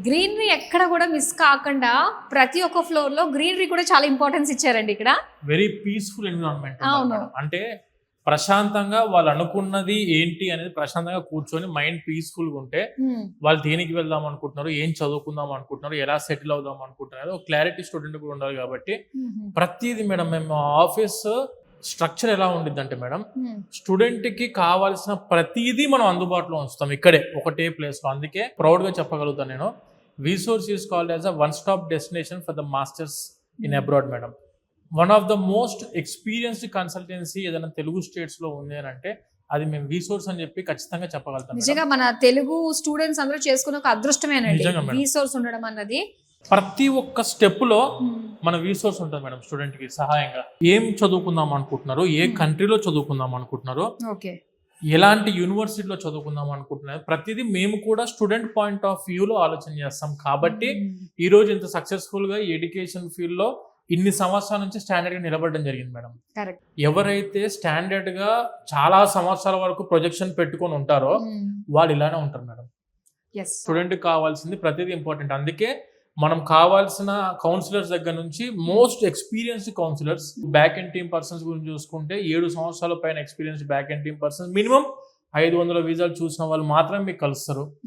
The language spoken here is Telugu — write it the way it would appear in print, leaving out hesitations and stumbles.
గ్రీనరీ ఎక్కడ కూడా మిస్ కాకుండా ప్రతి ఒక్క ఫ్లోర్ లో గ్రీనరీ కూడా చాలా ఇంపార్టెన్స్ ఇచ్చారండి ఇక్కడ. Very peaceful environment. అవును. అంటే ప్రశాంతంగా వాళ్ళు అనుకున్నది ఏంటి అనేది ప్రశాంతంగా కూర్చొని మైండ్ పీస్ఫుల్ గా ఉంటే వాళ్ళు దేనికి వెళ్దాం అనుకుంటున్నారు, ఏం చదువుకుందాం అనుకుంటున్నారు, ఎలా సెటిల్ అవుదాం అనుకుంటున్నారు, ఒక క్లారిటీ స్టూడెంట్ కూడా ఉండాలి. కాబట్టి ప్రతిదీ మేడం మేము ఆఫీస్ స్ట్రక్చర్ ఎలా ఉండిద్ది అంటే మేడం, స్టూడెంట్ కి కావాల్సిన ప్రతిదీ మనం అందుబాటులో ఉంచుతాం ఇక్కడే ఒకటే ప్లేస్ లో. అందుకే ప్రౌడ్ గా చెప్పగలుగుతాను నేను, VSource is called as a one stop destination for the masters in abroad madam. One of the most experienced consultancy ఏదైనా తెలుగు స్టేట్స్ లో ఉంది అని అంటే అది మేము విసోర్స్ అని చెప్పి ఖచ్చితంగా చెప్పగలుగుతాం. నిజంగా మన తెలుగు స్టూడెంట్స్ అందరూ చేసుకునే ఒక అదృష్టమేనండి విసోర్స్ ఉండడం అన్నది. ప్రతి ఒక్క స్టెప్ లో మన విసోర్స్ ఉంటుంది మేడం. స్టూడెంట్ కి సహాయంగా ఏం చదువుకుందాం అనుకుంటున్నారు, ఏ కంట్రీలో చదువుకుందాం అనుకుంటున్నారు, ఎలాంటి యూనివర్సిటీలో చదువుకుందాం అనుకుంటున్నారు, ప్రతిదీ మేము కూడా స్టూడెంట్ పాయింట్ ఆఫ్ వ్యూలో ఆలోచన చేస్తాం. కాబట్టి ఈ రోజు ఇంత సక్సెస్ఫుల్ గా ఎడ్యుకేషన్ ఫీల్డ్ లో ఇన్ని సంవత్సరాల నుంచి స్టాండర్డ్ గా నిలబడడం జరిగింది మేడం. ఎవరైతే స్టాండర్డ్ గా చాలా సంవత్సరాల వరకు ప్రొజెక్షన్ పెట్టుకొని ఉంటారో వాళ్ళు ఇలానే ఉంటారు మేడం. స్టూడెంట్ కావాల్సింది ప్రతిదీ ఇంపార్టెంట్. అందుకే మనం కావాల్సిన కౌన్సిలర్స్ దగ్గర నుంచి most experienced counsellors, back end team persons గురించి చూసుకుంటే 7 సంవత్సరాల పైన experienced back end team persons, minimum 500 వీసాలు చూసిన వాళ్ళు మాత్రమే మీకు కలుస్తారు.